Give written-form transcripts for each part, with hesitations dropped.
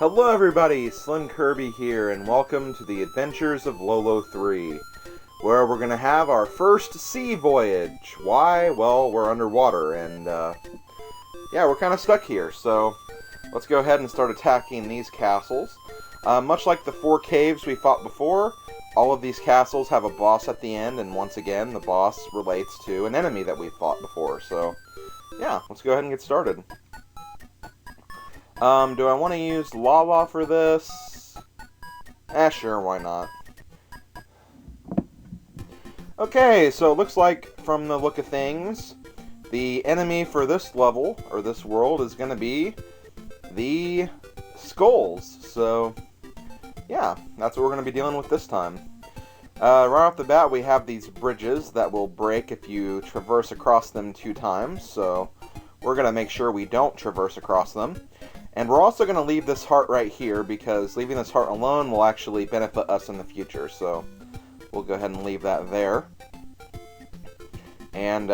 Hello everybody, SlimKirby here, and welcome to the adventures of Lolo 3, where we're going to have our first sea voyage. Why? Well, we're underwater, and yeah, we're kind of stuck here, so let's go ahead and start attacking these castles. Much like the 4 caves we fought before, all of these castles have a boss at the end, and once again, the boss relates to an enemy that we fought before, so yeah, let's go ahead and get started. Do I want to use lava for this? Sure, why not? Okay, so it looks like, from the look of things, the enemy for this level, or this world, is going to be the skulls. So, yeah, that's what we're going to be dealing with this time. Right off the bat, we have these bridges that will break if you traverse across them 2 times, so we're going to make sure we don't traverse across them. And we're also going to leave this heart right here, because leaving this heart alone will actually benefit us in the future. So we'll go ahead and leave that there. And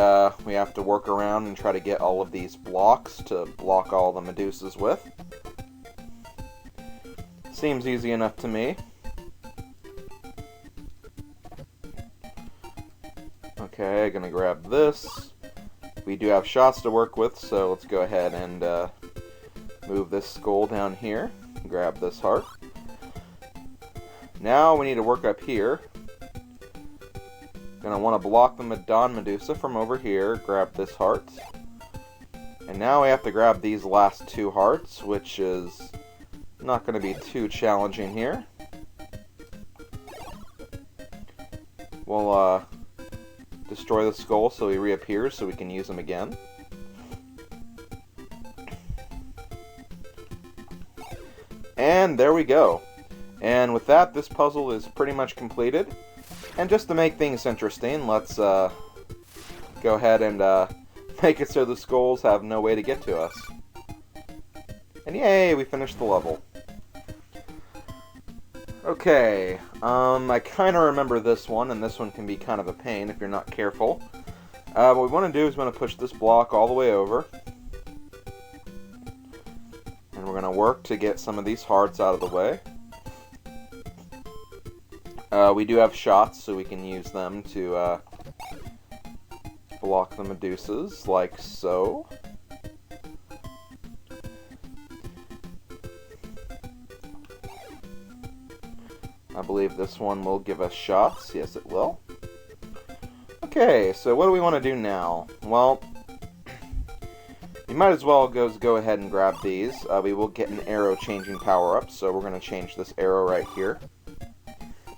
we have to work around and try to get all of these blocks to block all the medusas with. Seems easy enough to me. Okay, gonna grab this. We do have shots to work with, so let's go ahead and move this skull down here, grab this heart. Now we need to work up here. Gonna want to block the Dawn Medusa from over here, grab this heart. And now we have to grab these last 2 hearts, which is not going to be too challenging here. We'll destroy the skull so he reappears so we can use him again. And there we go. And with that, this puzzle is pretty much completed. And just to make things interesting, let's go ahead and make it so the skulls have no way to get to us. And yay, we finished the level. Okay, I kind of remember this one, and this one can be kind of a pain if you're not careful. What we want to do is we want to push this block all the way over. And we're going to work to get some of these hearts out of the way. We do have shots, so we can use them to block the medusas, like so. I believe this one will give us shots. Yes, it will. Okay, so what do we want to do now? Well, you might as well go ahead and grab these. We will get an arrow changing power-up, so we're going to change this arrow right here.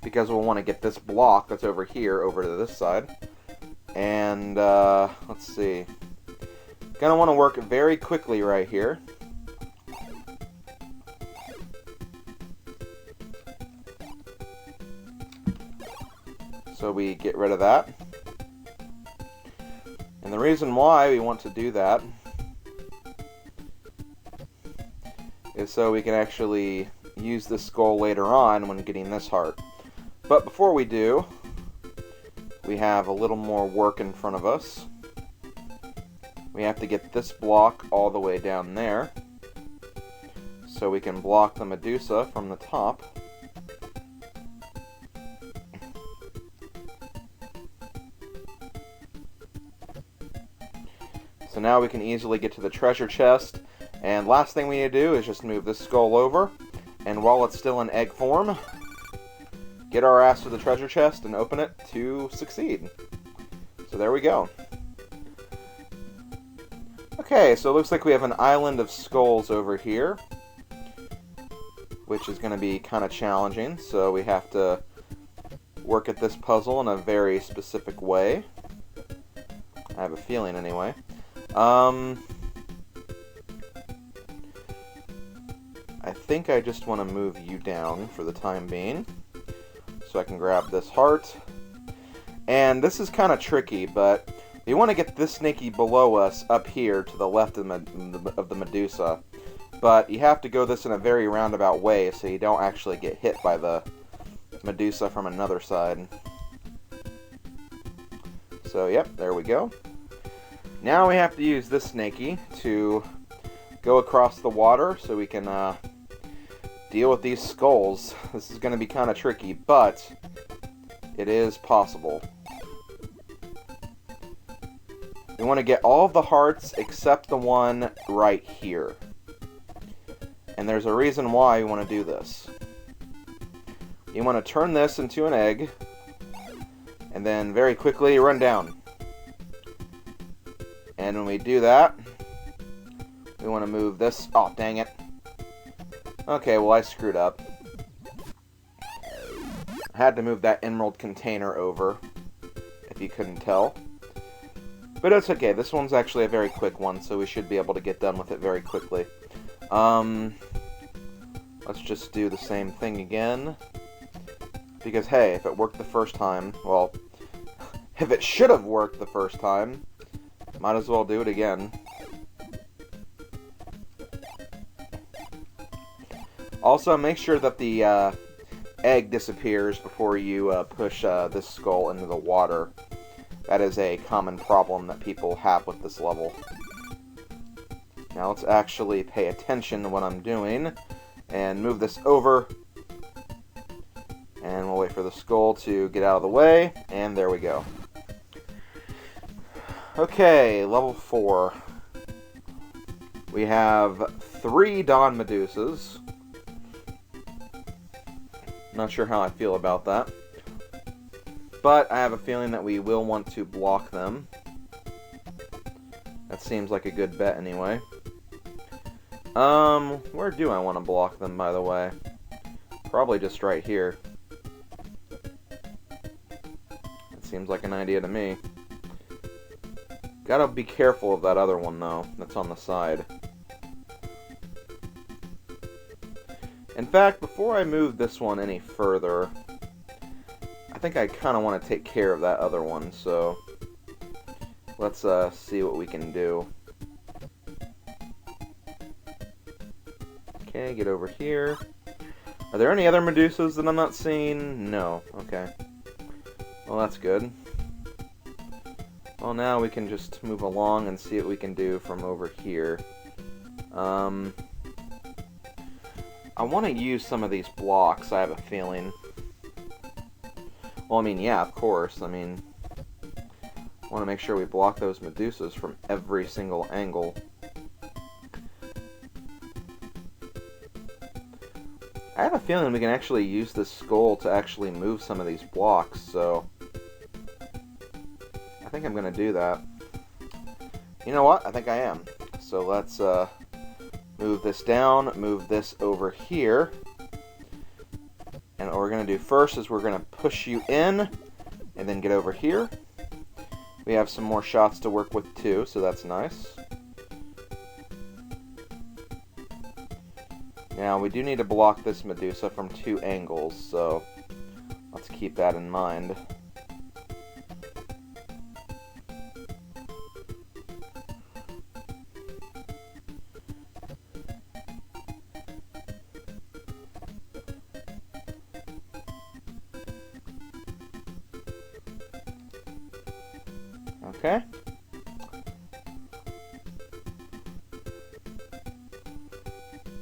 Because we'll want to get this block that's over here over to this side. And, let's see. Gonna want to work very quickly right here. So we get rid of that. And the reason why we want to do that is so we can actually use this skull later on when getting this heart. But before we do, we have a little more work in front of us. We have to get this block all the way down there so we can block the Medusa from the top. So now we can easily get to the treasure chest. And last thing we need to do is just move this skull over. And while it's still in egg form, get our ass to the treasure chest and open it to succeed. So there we go. Okay, so it looks like we have an island of skulls over here, which is going to be kind of challenging, so we have to work at this puzzle in a very specific way. I have a feeling anyway. I think I just want to move you down for the time being, so I can grab this heart. And this is kind of tricky, but we want to get this snaky below us up here to the left of the Medusa. But you have to go this in a very roundabout way so you don't actually get hit by the Medusa from another side. So yep, there we go. Now we have to use this snaky to go across the water so we can deal with these skulls. This is going to be kind of tricky, but it is possible. We want to get all of the hearts except the one right here. And there's a reason why you want to do this. You want to turn this into an egg, and then very quickly run down. And when we do that, we want to move this... Oh, dang it. Okay, well, I screwed up. I had to move that emerald container over, if you couldn't tell. But it's okay. This one's actually a very quick one, so we should be able to get done with it very quickly. Let's just do the same thing again. Because, hey, if it worked the first time, well, if it should have worked the first time, might as well do it again. Also, make sure that the egg disappears before you push this skull into the water. That is a common problem that people have with this level. Now let's actually pay attention to what I'm doing and move this over. And we'll wait for the skull to get out of the way, and there we go. Okay, level 4. We have 3 Dawn Medusas. Not sure how I feel about that. But I have a feeling that we will want to block them. That seems like a good bet anyway. Where do I want to block them, by the way? Probably just right here. That seems like an idea to me. Gotta be careful of that other one, though, that's on the side. In fact, before I move this one any further, I think I kind of want to take care of that other one, so let's see what we can do. Okay, get over here. Are there any other medusas that I'm not seeing? No. Okay. Well, that's good. Well, now we can just move along and see what we can do from over here. I want to use some of these blocks, I have a feeling. Well, I mean, yeah, of course. I mean, I want to make sure we block those medusas from every single angle. I have a feeling we can actually use this skull to actually move some of these blocks, so I think I'm going to do that. You know what? I think I am. So let's move this down, move this over here. And what we're going to do first is we're going to push you in, and then get over here. We have some more shots to work with too, so that's nice. Now, we do need to block this Medusa from 2 angles, so let's keep that in mind. Okay.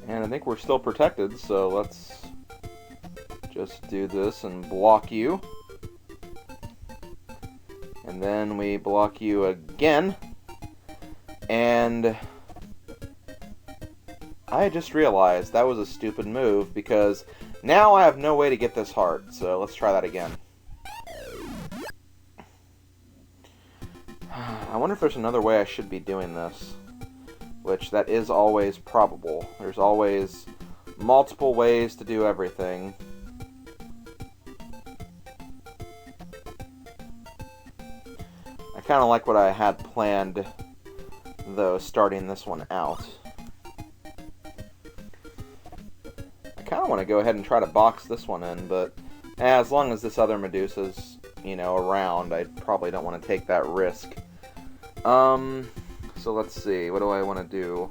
And I think we're still protected, so let's just do this and block you. And then we block you again. And I just realized that was a stupid move, because now I have no way to get this heart. So let's try that again. I wonder if there's another way I should be doing this. Which, that is always probable. There's always multiple ways to do everything. I kind of like what I had planned, though, starting this one out. I kind of want to go ahead and try to box this one in, but as long as this other Medusa's, you know, around, I probably don't want to take that risk. So let's see, what do I want to do?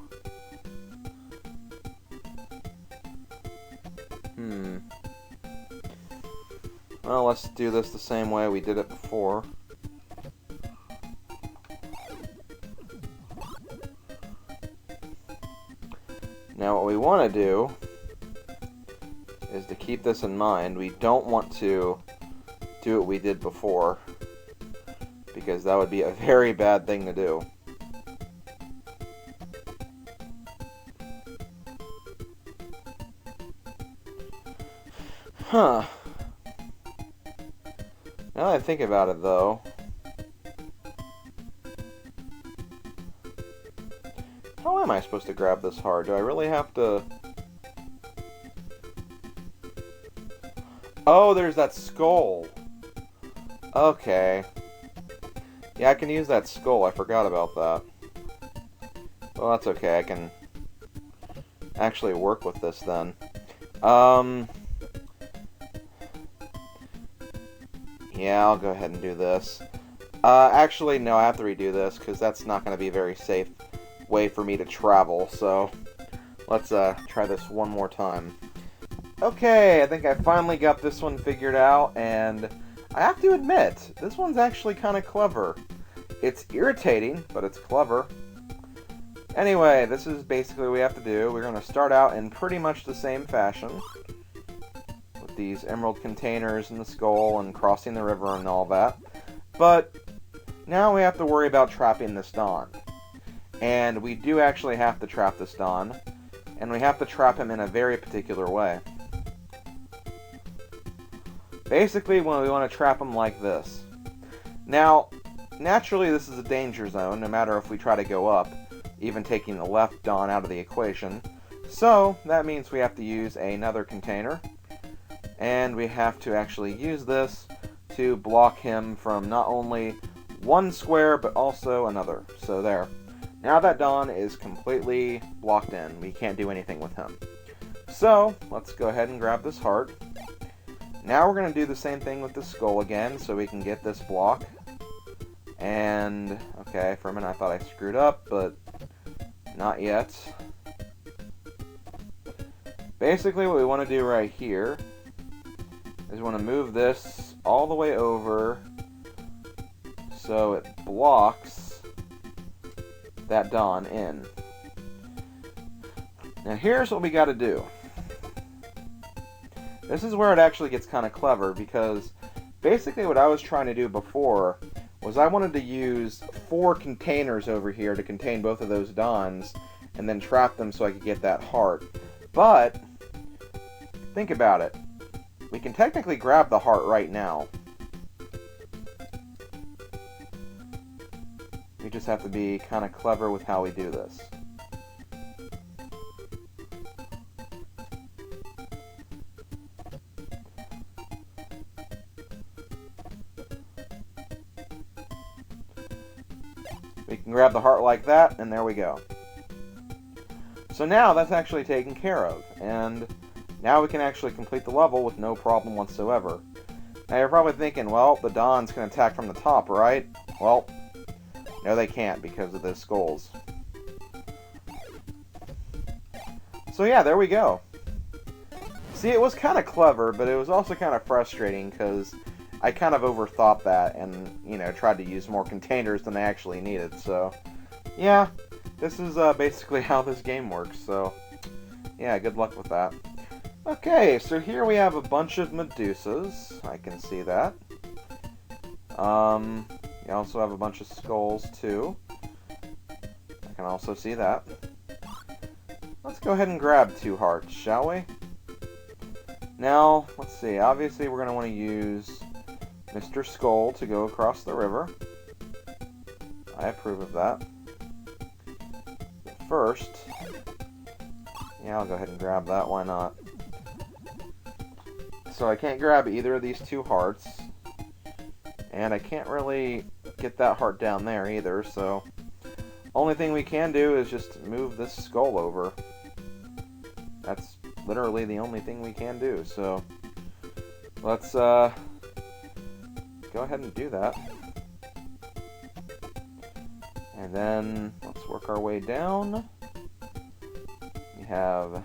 Well, let's do this the same way we did it before. Now what we want to do is to keep this in mind. We don't want to do what we did before, because that would be a very bad thing to do. Huh. Now that I think about it, though, how am I supposed to grab this hard? Do I really have to... Oh, there's that skull. Okay. Yeah, I can use that skull. I forgot about that. Well, that's okay. I can actually work with this then. Yeah, I'll go ahead and do this. Actually, no, I have to redo this, because that's not going to be a very safe way for me to travel, so let's try this one more time. Okay, I think I finally got this one figured out, and I have to admit, this one's actually kind of clever. It's irritating, but it's clever. Anyway, this is basically what we have to do. We're going to start out in pretty much the same fashion, with these emerald containers and the skull and crossing the river and all that. But now we have to worry about trapping this Don. And we do actually have to trap this Don, and we have to trap him in a very particular way. Basically, when we want to trap him like this. Now, naturally this is a danger zone, no matter if we try to go up, even taking the left Don out of the equation. So, that means we have to use another container, and we have to actually use this to block him from not only one square, but also another. So there. Now that Don is completely blocked in. We can't do anything with him. So, let's go ahead and grab this heart. Now we're going to do the same thing with the skull again, so we can get this block. And, okay, for a minute I thought I screwed up, but not yet. Basically what we want to do right here is we want to move this all the way over so it blocks that Don in. Now here's what we got to do. This is where it actually gets kind of clever, because basically what I was trying to do before was I wanted to use 4 containers over here to contain both of those Dons and then trap them so I could get that heart. But think about it. We can technically grab the heart right now. We just have to be kind of clever with how we do this. We can grab the heart like that, and there we go. So now that's actually taken care of, and now we can actually complete the level with no problem whatsoever. Now you're probably thinking, well, the Dons can attack from the top, right? Well, no they can't because of those skulls. So yeah, there we go. See, it was kind of clever, but it was also kind of frustrating because I kind of overthought that and, you know, tried to use more containers than I actually needed. So, yeah, this is basically how this game works. So, yeah, good luck with that. Okay, so here we have a bunch of medusas. I can see that. You also have a bunch of skulls, too. I can also see that. Let's go ahead and grab 2 hearts, shall we? Now, let's see. Obviously, we're going to want to use Mr. Skull to go across the river. I approve of that. But first, yeah, I'll go ahead and grab that. Why not? So I can't grab either of these 2 hearts. And I can't really get that heart down there either, so only thing we can do is just move this skull over. That's literally the only thing we can do, so let's go ahead and do that. And then let's work our way down. We have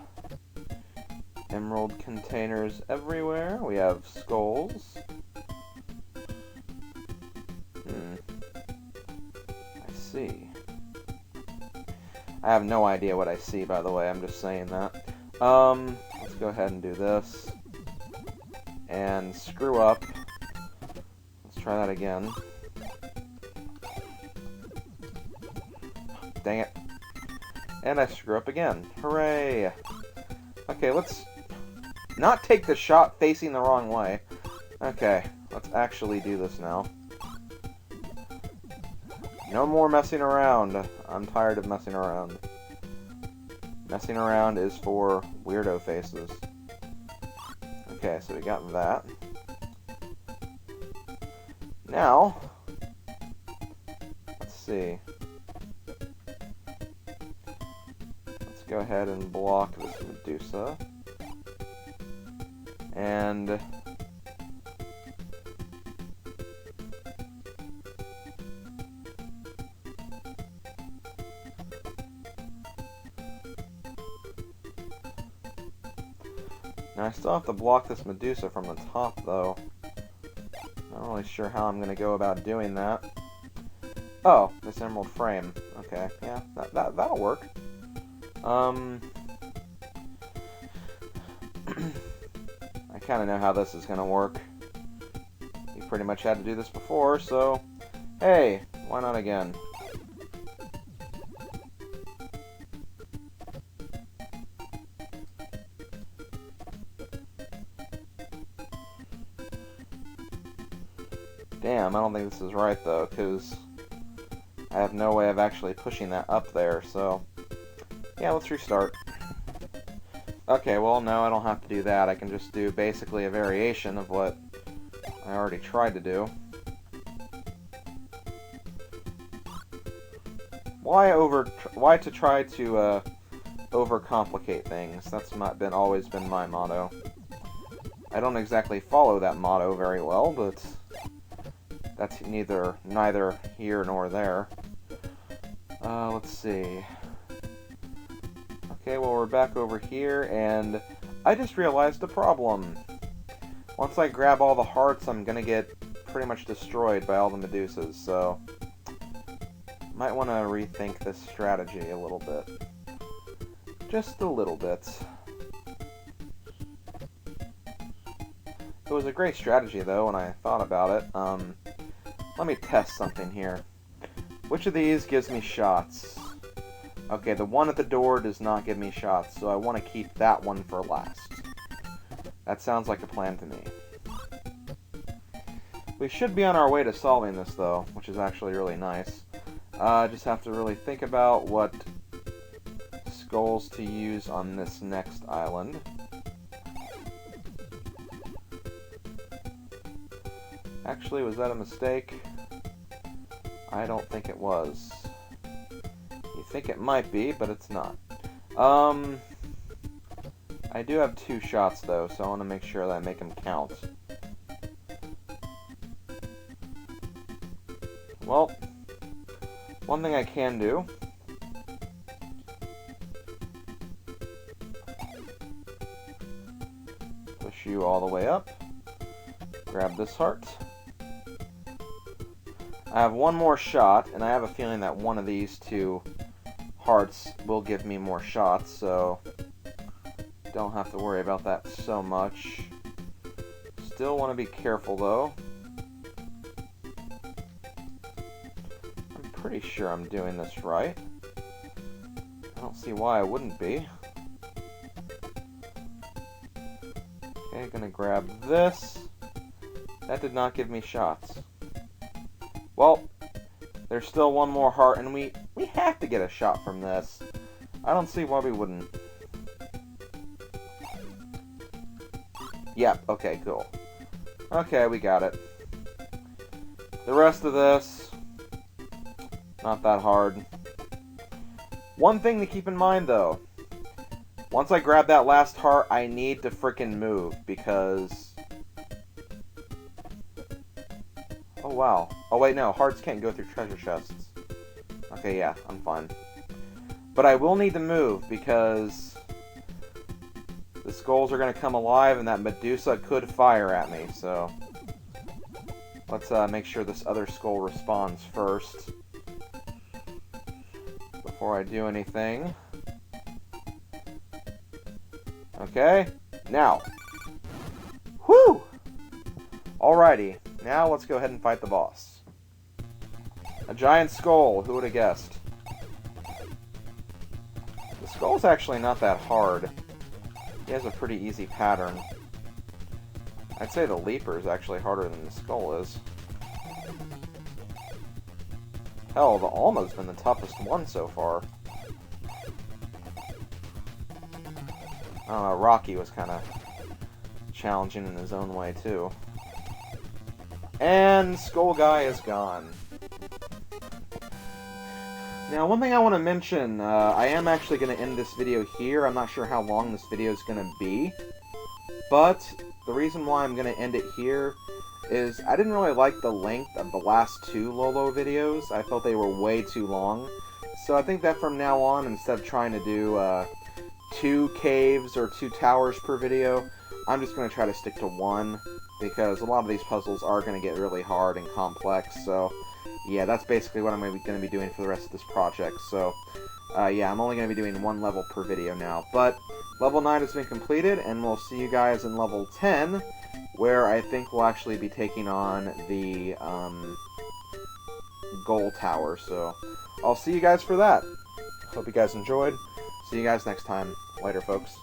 emerald containers everywhere. We have skulls. I see. I have no idea what I see, by the way. I'm just saying that. Let's go ahead and do this. and screw up. Let's try that again. Dang it. And I screw up again. Hooray! Okay, let's not take the shot facing the wrong way. Okay, let's actually do this now. No more messing around. I'm tired of messing around. Messing around is for weirdo faces. Okay, so we got that. Now, let's see. Let's go ahead and block this Medusa. And now I still have to block this Medusa from the top, though. Not really sure how I'm going to go about doing that. Oh, this emerald frame. Okay, yeah, that'll work. I kind of know how this is going to work. You pretty much had to do this before, so hey, why not again? Damn, I don't think this is right, though, because I have no way of actually pushing that up there, so yeah, let's restart. Okay, well, no, I don't have to do that. I can just do basically a variation of what I already tried to do. Why to try to overcomplicate things? That's not always been my motto. I don't exactly follow that motto very well, but that's neither here nor there. Let's see. Okay, well, we're back over here, and I just realized a problem. Once I grab all the hearts, I'm gonna get pretty much destroyed by all the medusas, so might want to rethink this strategy a little bit. Just a little bit. It was a great strategy, though, when I thought about it. Let me test something here. Which of these gives me shots? Okay, the one at the door does not give me shots, so I want to keep that one for last. That sounds like a plan to me. We should be on our way to solving this, though, which is actually really nice. Just have to really think about what skulls to use on this next island. Actually, was that a mistake? I don't think it was. You think it might be, but it's not. I do have 2 shots, though, so I want to make sure that I make them count. Well, one thing I can do push you all the way up. Grab this heart. I have one more shot, and I have a feeling that one of these 2 hearts will give me more shots, so don't have to worry about that so much. Still want to be careful, though. I'm pretty sure I'm doing this right. I don't see why I wouldn't be. Okay, gonna grab this. That did not give me shots. Well, there's still one more heart, and we have to get a shot from this. I don't see why we wouldn't. Yep, okay, cool. Okay, we got it. The rest of this, not that hard. One thing to keep in mind, though. Once I grab that last heart, I need to frickin' move, because... Oh, wow. Oh, wait, no. Hearts can't go through treasure chests. Okay, yeah, I'm fine. But I will need to move, because the skulls are going to come alive, and that Medusa could fire at me, so... Let's make sure this other skull responds first, before I do anything. Okay, now. Whew! Alrighty, now let's go ahead and fight the boss. A giant skull, who would have guessed? The skull's actually not that hard. He has a pretty easy pattern. I'd say the leaper is actually harder than the skull is. Hell, the Alma's been the toughest one so far. I don't know, Rocky was kind of challenging in his own way, too. And Skull Guy is gone. Now, one thing I want to mention, I am actually going to end this video here. I'm not sure how long this video is going to be. But the reason why I'm going to end it here is I didn't really like the length of the last 2 Lolo videos. I felt they were way too long. So I think that from now on, instead of trying to do 2 caves or 2 towers per video, I'm just going to try to stick to 1, because a lot of these puzzles are going to get really hard and complex. So yeah, that's basically what I'm going to be doing for the rest of this project. So yeah, I'm only going to be doing 1 level per video now. But level 9 has been completed, and we'll see you guys in level 10, where I think we'll actually be taking on the gold tower. So I'll see you guys for that. Hope you guys enjoyed. See you guys next time. Later, folks.